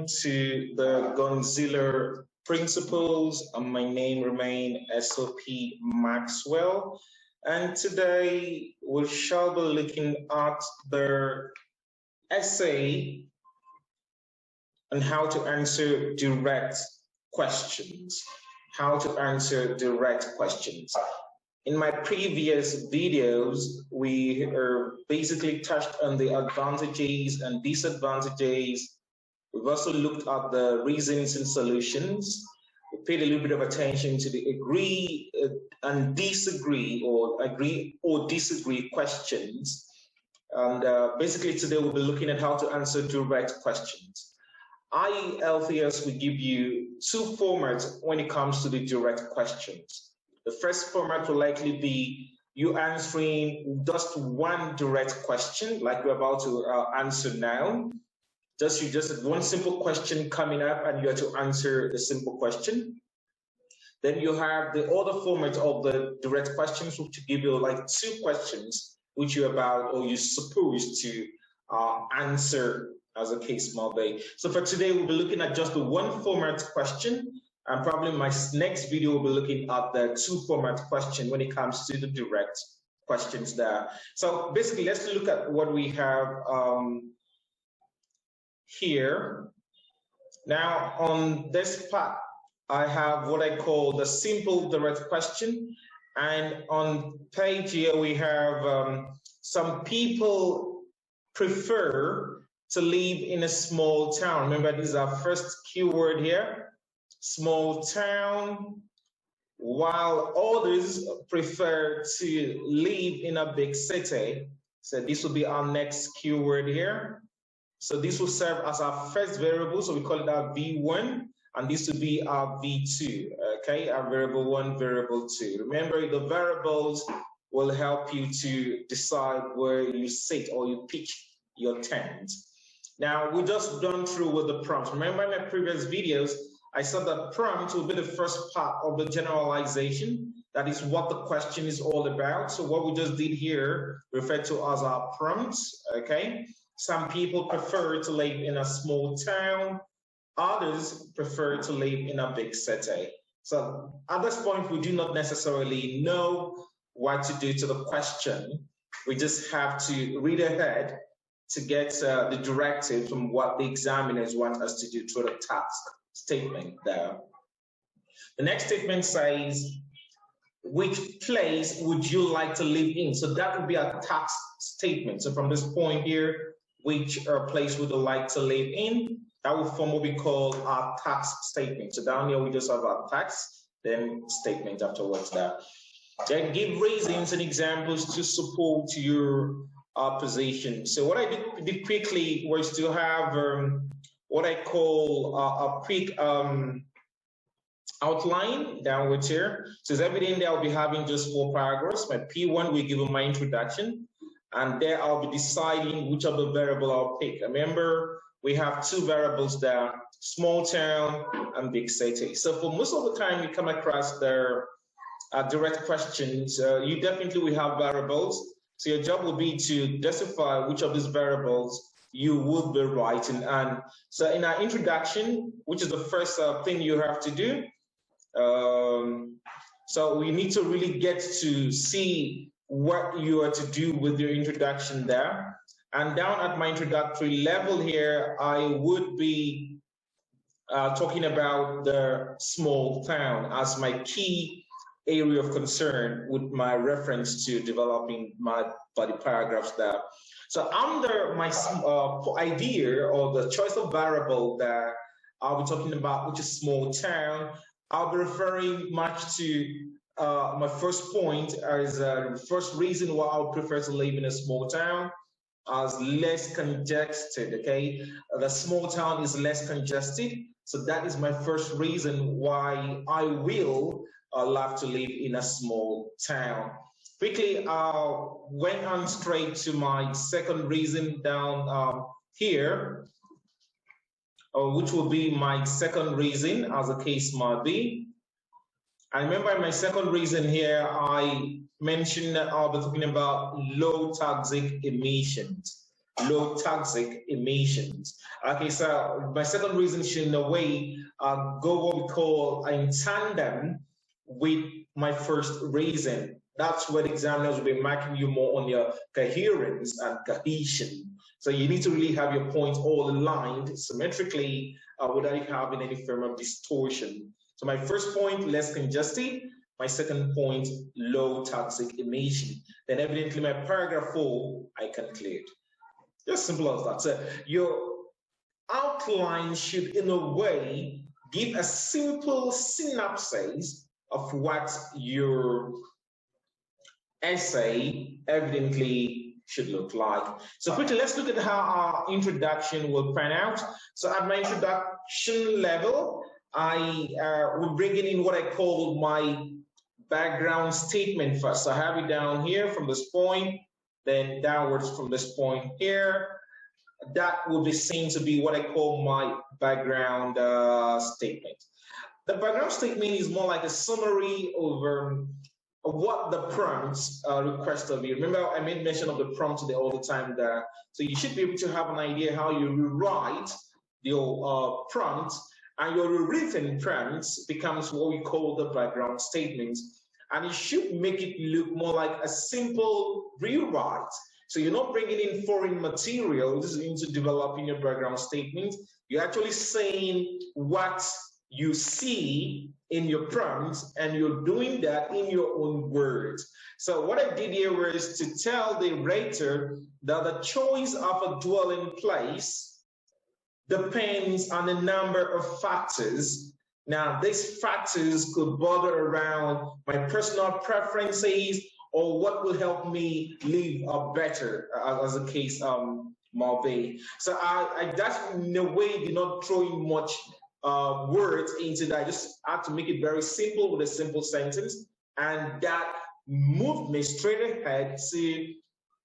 welcome to the Gonzilla Principles. My name remains SOP Maxwell, and today we shall be looking at the essay on how to answer direct questions. How to answer direct questions. In my previous videos, we basically touched on the advantages and disadvantages. We've also looked at the reasons and solutions. We paid a little bit of attention to the agree and disagree, or agree or disagree questions. And basically today we'll be looking at how to answer direct questions. IELTS will give you two formats when it comes to the direct questions. The first format will likely be you answering just one direct question, like we're about to answer now. Just one simple question coming up, and you have to answer the simple question. Then you have the other format of the direct questions, which will give you like two questions, which you're about or you're supposed to answer, as a case might be. So for today, we'll be looking at just the one format question. And probably my next video will be looking at the two format question when it comes to the direct questions there. So basically, let's look at what we have here. Now on this part, I have what I call the simple direct question. And on page here, we have some people prefer to live in a small town. Remember, this is our first keyword here. Small town, while others prefer to live in a big city. So this will be our next keyword here. So this will serve as our first variable, so we call it our V1, and this will be our V2, okay? Our variable 1, variable 2. Remember, the variables will help you to decide where you sit or you pitch your tent. Now, we just gone through with the prompts. Remember in my previous videos, I said that prompt will be the first part of the generalization. That is what the question is all about. So what we just did here referred to as our prompts, okay? Some people prefer to live in a small town. Others prefer to live in a big city. So at this point, we do not necessarily know what to do to the question. We just have to read ahead to get the directive from what the examiners want us to do through the task statement there. The next statement says, which place would you like to live in? So that would be a task statement. So from this point here, which place would you like to live in? That will form what we call our task statement. So down here, we just have our task, then statement afterwards there. Then give reasons and examples to support your position. So what I did quickly was to have what I call a quick outline downwards here. So every day I'll be having just 4 paragraphs. My P1 will give them my introduction, and there I'll be deciding which of the variable I'll pick. Remember, we have 2 variables there, small town and big city. So for most of the time you come across their direct questions, you definitely will have variables. So your job will be to specify which of these variables you would be writing. And so in our introduction, which is the first thing you have to do, so we need to really get to see what you are to do with your introduction there. And down at my introductory level here, I would be talking about the small town as my key area of concern with my reference to developing my body paragraphs there. So under my idea or the choice of variable that I'll be talking about, which is small town, I'll be referring much to my first point as the first reason why I would prefer to live in a small town, as less congested, okay? The small town is less congested. So that is my first reason why I will love to live in a small town. Quickly, went on straight to my second reason down here, which will be my second reason, as the case might be. I remember my second reason here, I mentioned that I'll be talking about low toxic emissions. low toxic emissions. Okay, so my second reason should in a way go what we call in tandem with my first reason. That's where the examiners will be marking you more on your coherence and cohesion. So you need to really have your points all aligned symmetrically without having any form of distortion. So my first point, less congested. My second point, low toxic emission. Then evidently my paragraph 4, I conclude. Just simple as that. So your outline should in a way give a simple synopsis of what your essay evidently should look like. So quickly, let's look at how our introduction will pan out. So at my introduction level, I will bring in what I call my background statement first. So I have it down here from this point, then downwards from this point here. That will be seen to be what I call my background statement. The background statement is more like a summary of what the prompts request of you. Remember, I made mention of the prompt today all the time there. So you should be able to have an idea how you rewrite your prompt, and your rewritten prompts becomes what we call the background statements. And it should make it look more like a simple rewrite. So you're not bringing in foreign material. This is into developing your background statement. You're actually saying what you see in your prompts, and you're doing that in your own words. So what I did here was to tell the writer that the choice of a dwelling place depends on a number of factors. Now, these factors could border around my personal preferences or what will help me live better, as the case might be. So I just in a way did not throw in much words into that. I just had to make it very simple with a simple sentence, and that moved me straight ahead to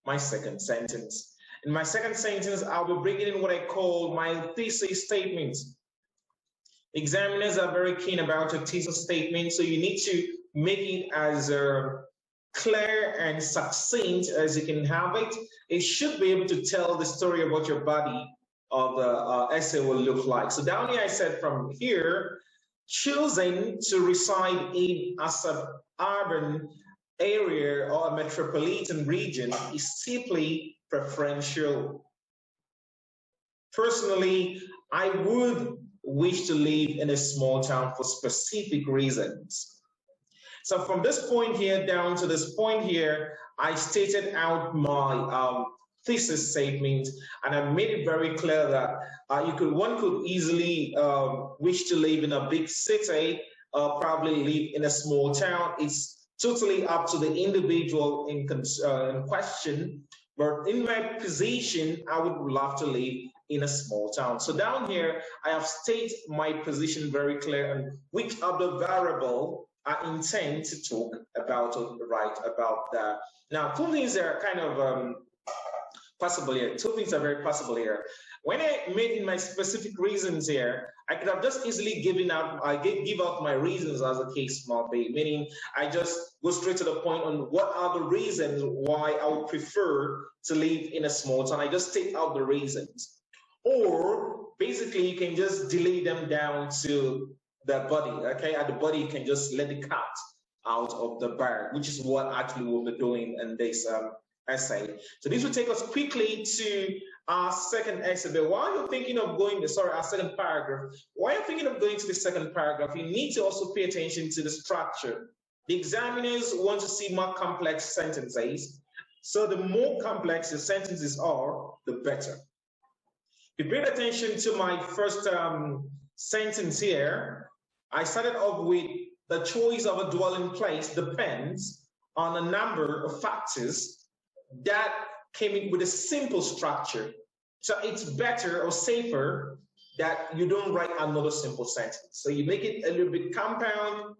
my second sentence. In my second sentence, I'll be bringing in what I call my thesis statement. Examiners are very keen about a thesis statement, so you need to make it as clear and succinct as you can have it. It should be able to tell the story of what your body of the essay will look like. So down here I said from here, choosing to reside in a suburban area or a metropolitan region is simply preferential. Personally, I would wish to live in a small town for specific reasons. So from this point here down to this point here, I stated out my thesis statement, and I made it very clear that one could easily wish to live in a big city, probably live in a small town. It's totally up to the individual in question. But in my position, I would love to live in a small town. So down here, I have stated my position very clear and which of the variable I intend to talk about or write about that. Now, two things are kind of possible here. Two things are very possible here. When I made in my specific reasons here, I could have just easily give out my reasons as the case might be, meaning I just go straight to the point on what are the reasons why I would prefer to live in a small town. I just state out the reasons. Or basically you can just delay them down to the body, okay? At the body, you can just let the cat out of the bag, which is what actually we'll be doing in this essay. So this will take us quickly to our second essay. But while you're thinking of going, our second paragraph, while you're thinking of going to the second paragraph, you need to also pay attention to the structure. The examiners want to see more complex sentences. So the more complex the sentences are, the better. If you pay attention to my first sentence here, I started off with the choice of a dwelling place depends on a number of factors. That came in with a simple structure. So it's better or safer that you don't write another simple sentence. So you make it a little bit compound,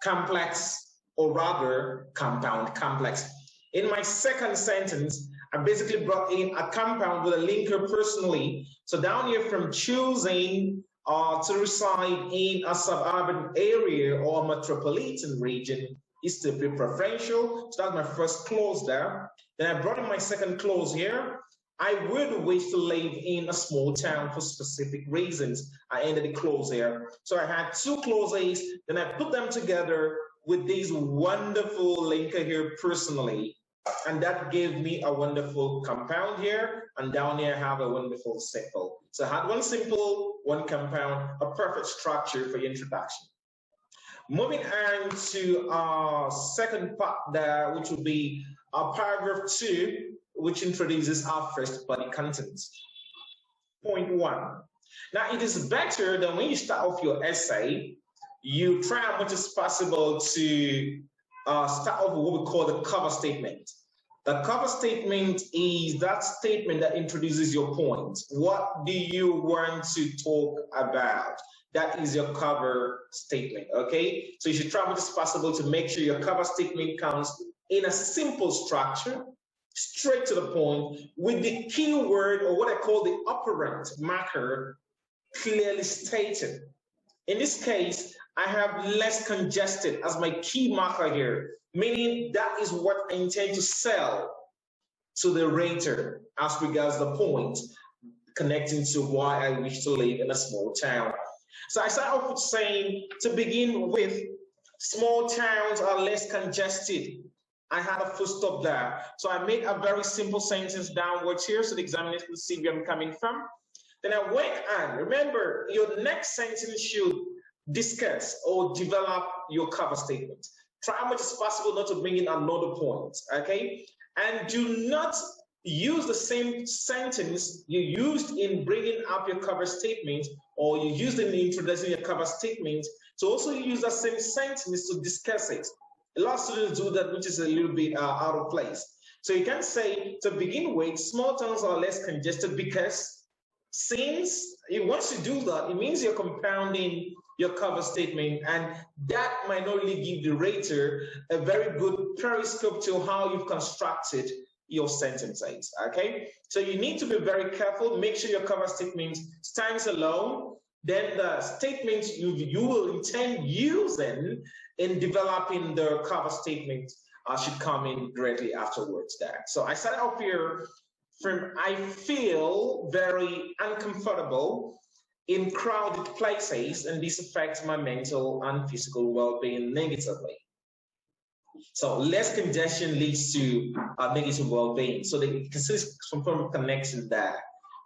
complex, or rather compound, complex. In my second sentence, I basically brought in a compound with a linker personally. So down here from choosing to reside in a suburban area or a metropolitan region is typically preferential. So that's my first clause there. Then I brought in my second clause here. I would wish to live in a small town for specific reasons. I ended the clause here. So I had two clauses, then I put them together with this wonderful linker here personally. And that gave me a wonderful compound here. And down here I have a wonderful simple. So I had one simple, one compound, a perfect structure for your introduction. Moving on to our second part there, which will be our paragraph 2, which introduces our first body contents. Point 1. Now, it is better that when you start off your essay, you try as much as possible to start off with what we call the cover statement. The cover statement is that statement that introduces your point. What do you want to talk about? That is your cover statement, okay? So you should try as much as possible to make sure your cover statement comes in a simple structure, straight to the point, with the keyword or what I call the operant marker clearly stated. In this case, I have less congested as my key marker here, meaning that is what I intend to sell to the rater as regards the point, connecting to why I wish to live in a small town. So I start off with saying, to begin with, small towns are less congested. I had a full stop there. So I made a very simple sentence downwards here so the examiner can see where I'm coming from. Then I went on. Remember, your next sentence should discuss or develop your cover statement. Try as much as possible not to bring in another point, okay? And do not use the same sentence you used in bringing up your cover statement or you used in introducing your cover statement to also use that same sentence to discuss it. A lot of students do that, which is a little bit out of place. So you can say, to begin with, small towns are less congested because since once you do that, it means you're compounding your cover statement, and that might not really give the rater a very good periscope to how you've constructed your sentences, okay? So you need to be very careful, make sure your cover statement stands alone, then the statement you will intend using in developing the cover statement should come in directly afterwards there. So I started off here from, I feel very uncomfortable in crowded places, and this affects my mental and physical well-being negatively. So less congestion leads to negative well-being. So they can see some form of connection there.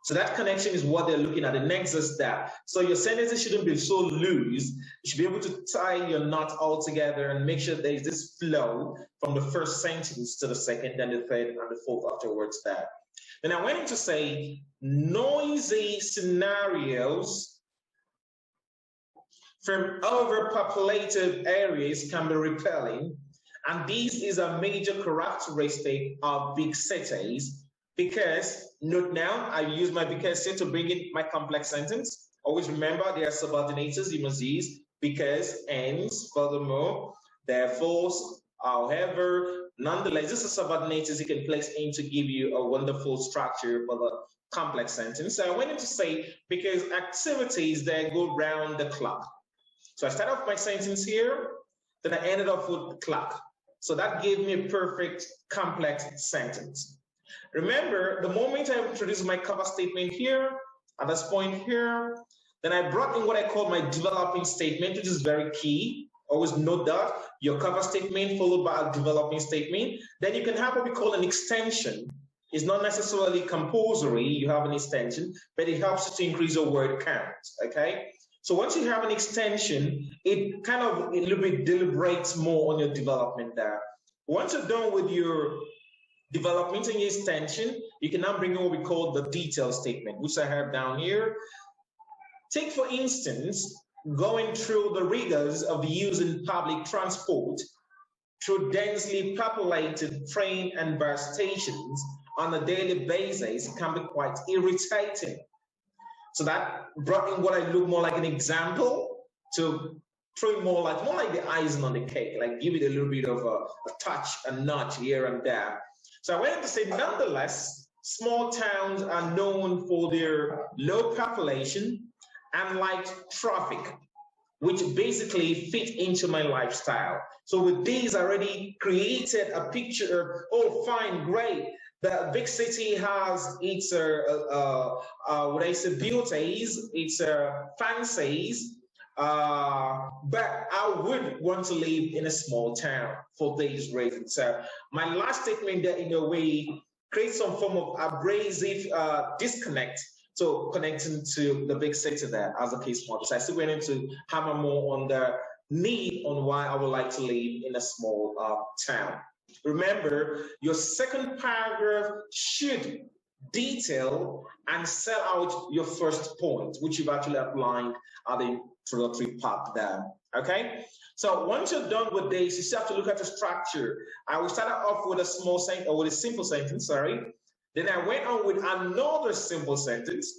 So that connection is what they're looking at, the nexus there. So your sentences shouldn't be so loose. You should be able to tie your knot all together and make sure there's this flow from the first sentence to the second, then the third, and the fourth afterwards there. Then I went on to say noisy scenarios from overpopulated areas can be repelling. And this is a major characteristic of big cities because, note now, I use my because here to bring in my complex sentence. Always remember there are subordinators you must use because, ends, furthermore, therefore, however, nonetheless, this is subordinators you can place in to give you a wonderful structure for the complex sentence. So I went in to say because activities that go round the clock. So I start off my sentence here, then I ended off with the clock. So that gave me a perfect complex sentence. Remember, the moment I introduced my cover statement here, at this point here, then I brought in what I call my developing statement, which is very key. Always note that your cover statement followed by a developing statement. Then you can have what we call an extension. It's not necessarily compulsory, you have an extension, but it helps you to increase your word count, okay? So once you have an extension, it kind of a little bit deliberates more on your development there. Once you're done with your development and your extension, you can now bring in what we call the detail statement, which I have down here. Take, for instance, going through the rigors of using public transport through densely populated train and bus stations on a daily basis can be quite irritating. So that brought in what I look more like an example to throw more like the icing on the cake, like give it a little bit of a touch, a notch here and there. So I went to say, nonetheless, small towns are known for their low population and light traffic, which basically fit into my lifestyle. So with these, I already created a picture of, oh, fine, great. The big city has its what I say beauties, its fancies, but I would want to live in a small town for these reasons. So my last statement that in a way creates some form of abrasive disconnect. So connecting to the big city there, as the case might be. So I still went into hammer more on the need on why I would like to live in a small town. Remember, your second paragraph should detail and sell out your first point, which you've actually outlined at the introductory part there. Okay, so once you're done with this, you still have to look at the structure. I will start off with a small sentence, or with a simple sentence, sorry. Then I went on with another simple sentence.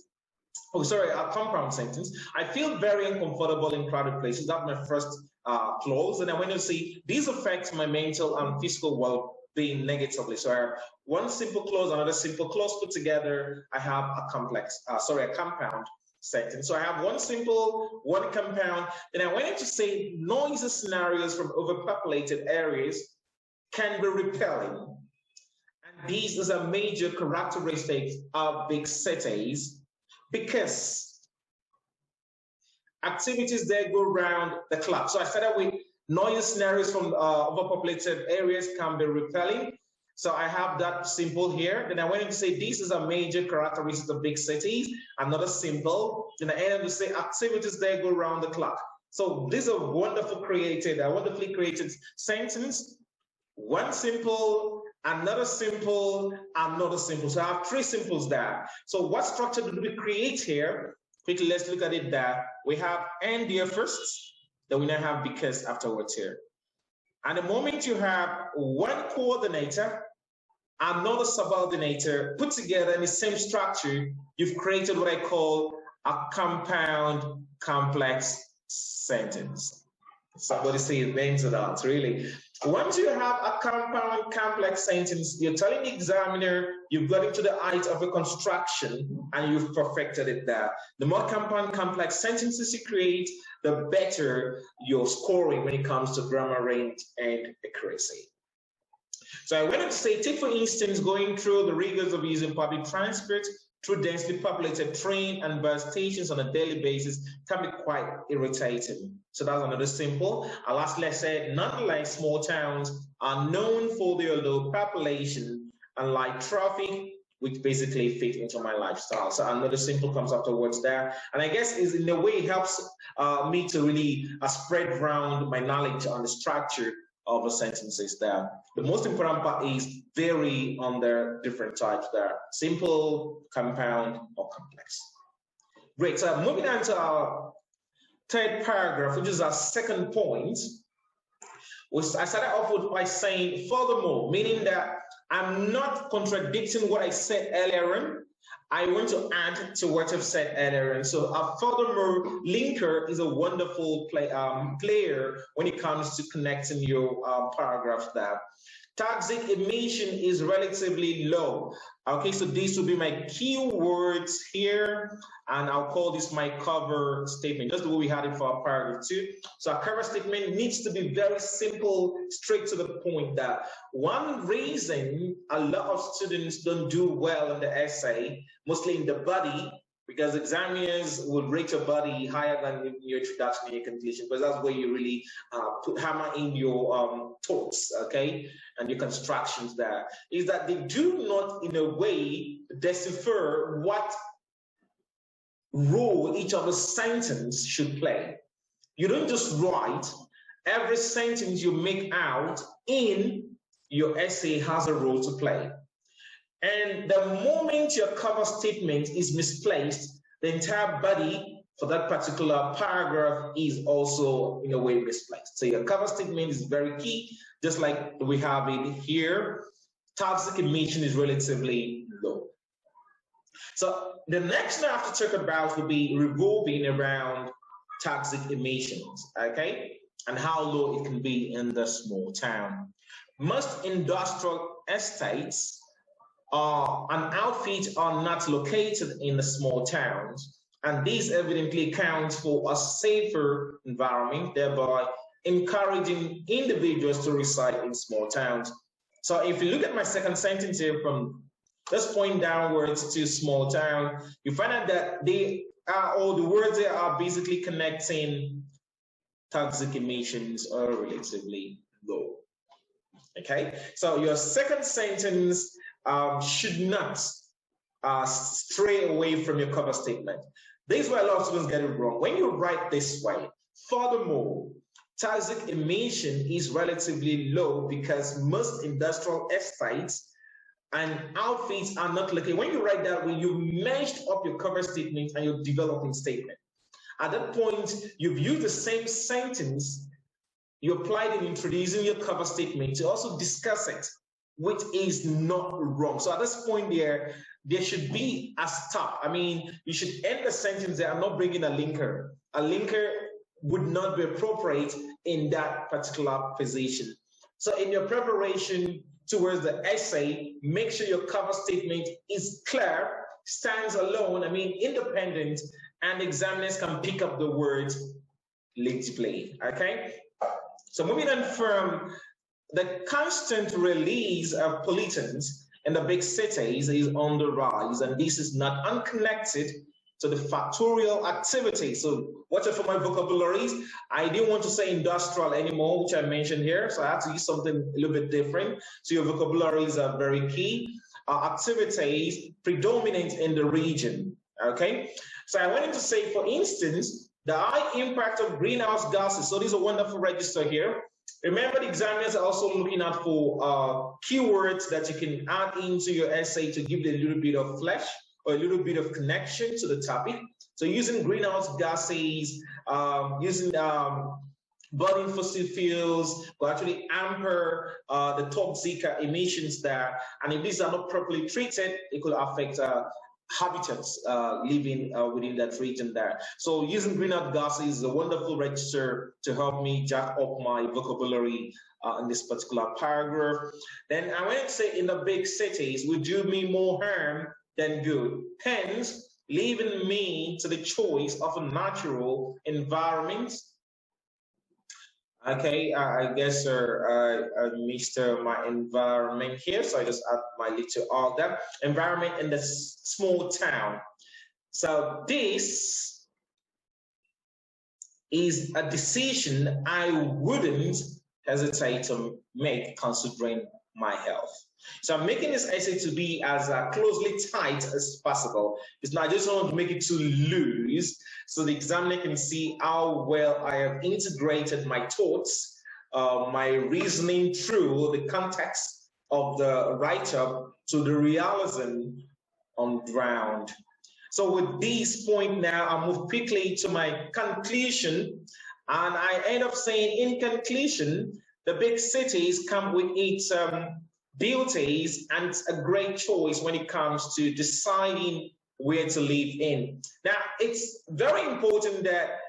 Oh, sorry, a compound sentence. I feel very uncomfortable in crowded places. That's my first clause. And I went to see these affect my mental and physical well-being negatively. So I have one simple clause, another simple clause put together. I have a compound sentence. So I have one simple, one compound. Then I went in to say noisy scenarios from overpopulated areas can be repelling. And these is a major characteristic of big cities because activities there go around the clock. So I started with noisy scenarios from overpopulated areas can be repelling. So I have that simple here. Then I went in to say this is a major characteristic of big cities. Another simple. Then I ended up to say activities there go around the clock. So this is a wonderfully created sentence. One simple, another simple, another simple. So I have three simples there. So what structure did we create here? Quickly, let's look at it there. We have and there first, then we now have because afterwards here. And the moment you have one coordinator, another subordinator put together in the same structure, you've created what I call a compound complex sentence. Somebody say it names it out, really. Once you have a compound complex sentence, you're telling the examiner you've got into the height of a construction and you've perfected it there. The more compound complex sentences you create, the better your scoring when it comes to grammar range and accuracy. So I wanted to say, take for instance, going through the rigors of using public transport through densely populated train and bus stations on a daily basis can be quite irritating. So that's another simple. And lastly, I said, nonetheless, small towns are known for their low population and light traffic, which basically fit into my lifestyle. So another simple comes afterwards there. And I guess is in a way it helps me to really spread around my knowledge on the structure of the sentences there. The most important part is vary on their different types there. Simple, compound, or complex. Great, so moving on to our third paragraph, which is our second point. I started off with by saying furthermore, meaning that I'm not contradicting what I said earlier on. I want to add to what I've said earlier. And so a furthermore linker is a wonderful player when it comes to connecting your paragraphs there. Toxic emission is relatively low. Okay, so these will be my key words here, and I'll call this my cover statement, just the way we had it for our paragraph 2. So our cover statement needs to be very simple, straight to the point. That one reason a lot of students don't do well in the essay, mostly in the body, because examiners would rate your body higher than your introduction and your conclusion, because that's where you really hammer in your thoughts, okay, and your constructions there, is that they do not, in a way, decipher what role each of the sentence should play. You don't just write. Every sentence you make out in your essay has a role to play. And the moment your cover statement is misplaced, the entire body for that particular paragraph is also in a way misplaced. So your cover statement is very key, just like we have it here. Toxic emission is relatively low. So the next thing I have to talk about will be revolving around toxic emissions, okay? And how low it can be in the small town. Most industrial estates and outfits are not located in the small towns, and this evidently accounts for a safer environment, thereby encouraging individuals to reside in small towns. So if you look at my second sentence here from Let's point downwards to small town. You find out that they are, all the words there are basically connecting toxic emissions are relatively low. Okay, so your second sentence should not stray away from your cover statement. This is where a lot of students get it wrong. When you write this way, furthermore, toxic emission is relatively low because most industrial estates and outfits are not looking. When you write that way, you've meshed up your cover statement and your developing statement. At that point, you've used the same sentence you applied in introducing your cover statement to also discuss it, which is not wrong. So at this point there should be a stop. I mean, you should end the sentence there and not bring in a linker. A linker would not be appropriate in that particular position. So in your preparation towards the essay, make sure your cover statement is clear, stands alone, I mean, independent, and examiners can pick up the words legibly, okay? So moving on from the constant release of pollutants in the big cities is on the rise, and this is not unconnected to the factorial activity. So watch out for my vocabularies. I didn't want to say industrial anymore, which I mentioned here, so I had to use something a little bit different. So your vocabularies are very key. Activities predominant in the region, okay? So I wanted to say, for instance, the high impact of greenhouse gases. So this is a wonderful register here. Remember, the examiners are also looking out for keywords that you can add into your essay to give it a little bit of flesh or a little bit of connection to the topic. So using greenhouse gases, using burning fossil fuels will actually hamper the toxic emissions there. And if these are not properly treated, it could affect habitats living within that region there. So using greenhouse gases is a wonderful register to help me jack up my vocabulary in this particular paragraph. Then I want to say, in the big cities will do me more harm than good. Hence, leaving me to the choice of a natural environment. Okay, I guess I missed my environment here, so I just add my little all that environment in the small town. So this is a decision I wouldn't hesitate to make, considering my health. So I'm making this essay to be as closely tight as possible. It's not, I just want to make it too loose so the examiner can see how well I have integrated my thoughts, my reasoning through the context of the write-up to the realism on ground. So with this point now, I'll move quickly to my conclusion. And I end up saying, in conclusion, the big cities come with its beauties, and it's a great choice when it comes to deciding where to live in. Now, it's very important that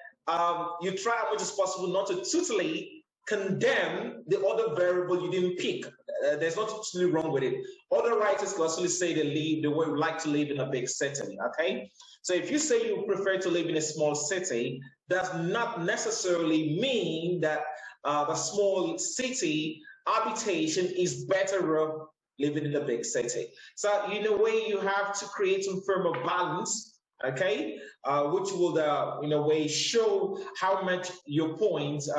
you try as much as possible not to totally condemn the other variable you didn't pick. There's nothing totally wrong with it. Other writers can also say they would like to live in a big city, okay? So if you say you prefer to live in a small city, does not necessarily mean that the small city habitation is better off living in a big city. So in a way, you have to create some form of balance, okay, which will, in a way, show how much your points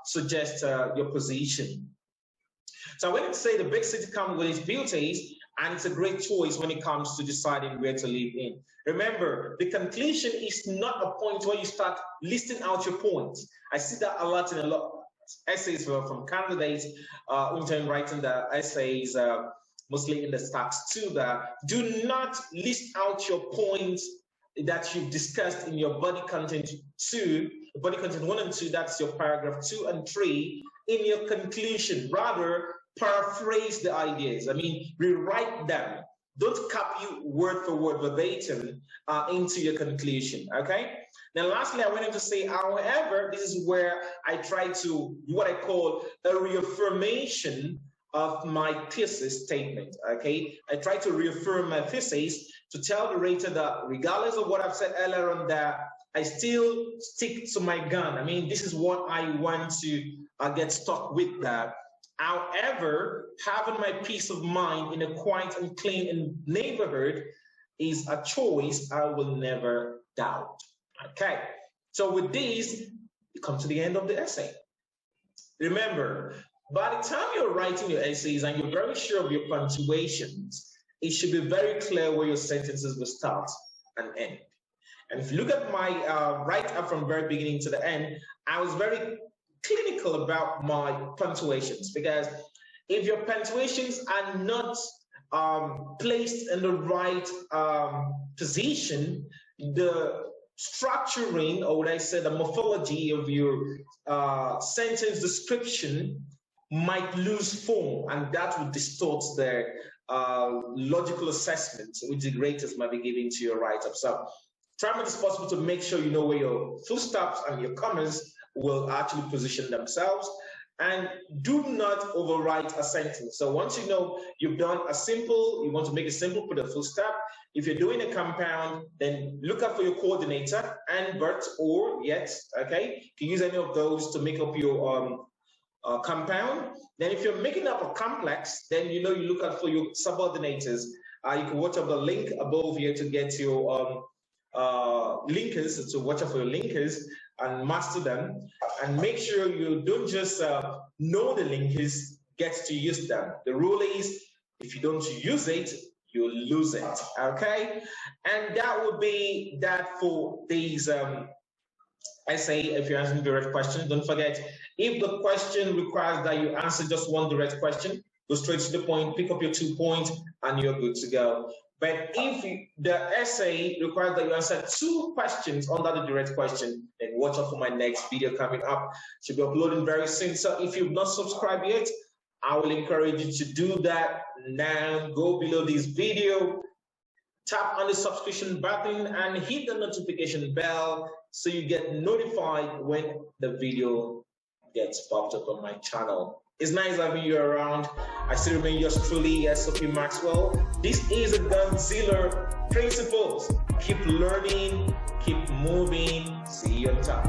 suggest your position. So I want to say the big city comes with its beauties, and it's a great choice when it comes to deciding where to live in. Remember, the conclusion is not a point where you start listing out your points. I see that a lot in a lot essays from candidates who writing the essays, mostly in the stacks too, that do not list out your points that you've discussed in your body content 2, body content 1 and 2, that's your paragraph 2 and 3, in your conclusion. Rather, paraphrase the ideas. I mean, rewrite them. Don't copy word for word verbatim into your conclusion, okay? Now, lastly, I wanted to say, however, this is where I try to do what I call a reaffirmation of my thesis statement, okay? I try to reaffirm my thesis to tell the reader that regardless of what I've said earlier on, that I still stick to my gun. I mean, this is what I want to get stuck with that. However, having my peace of mind in a quiet and clean neighborhood is a choice I will never doubt. Okay, so with these, you come to the end of the essay. Remember, by the time you're writing your essays and you're very sure of your punctuations, it should be very clear where your sentences will start and end. And if you look at my write-up from very beginning to the end, I was very clinical about my punctuations, because if your punctuations are not placed in the right position, the structuring, or what I said, the morphology of your sentence description might lose form, and that would distort the logical assessment which the graders might be giving to your write-up. So try as much as possible to make sure you know where your full stops and your commas will actually position themselves, and do not overwrite a sentence. So once you know you've done a simple, you want to make it simple, put a full stop. If you're doing a compound, then look out for your coordinator, and but, or, yet, okay? You can use any of those to make up your compound. Then if you're making up a complex, then you look out for your subordinators. You can watch up the link above here to get your linkers, so watch out for your linkers and master them, and make sure you don't just know the linkers, get to use them. The rule is, if you don't use it, you lose it, okay? And that would be that for these essay. If you're answering direct question, don't forget, if the question requires that you answer just one direct question, go straight to the point, pick up your 2 points, and you're good to go. But if the essay requires that you answer 2 questions under the direct question, then watch out for my next video coming up. Should be uploading very soon. So if you've not subscribed yet, I will encourage you to do that now. Go below this video, tap on the subscription button, and hit the notification bell so you get notified when the video gets popped up on my channel. It's nice having you around. I still remain yours truly, SOP Maxwell. This is a Godzilla Principles. Keep learning, keep moving. See you on top.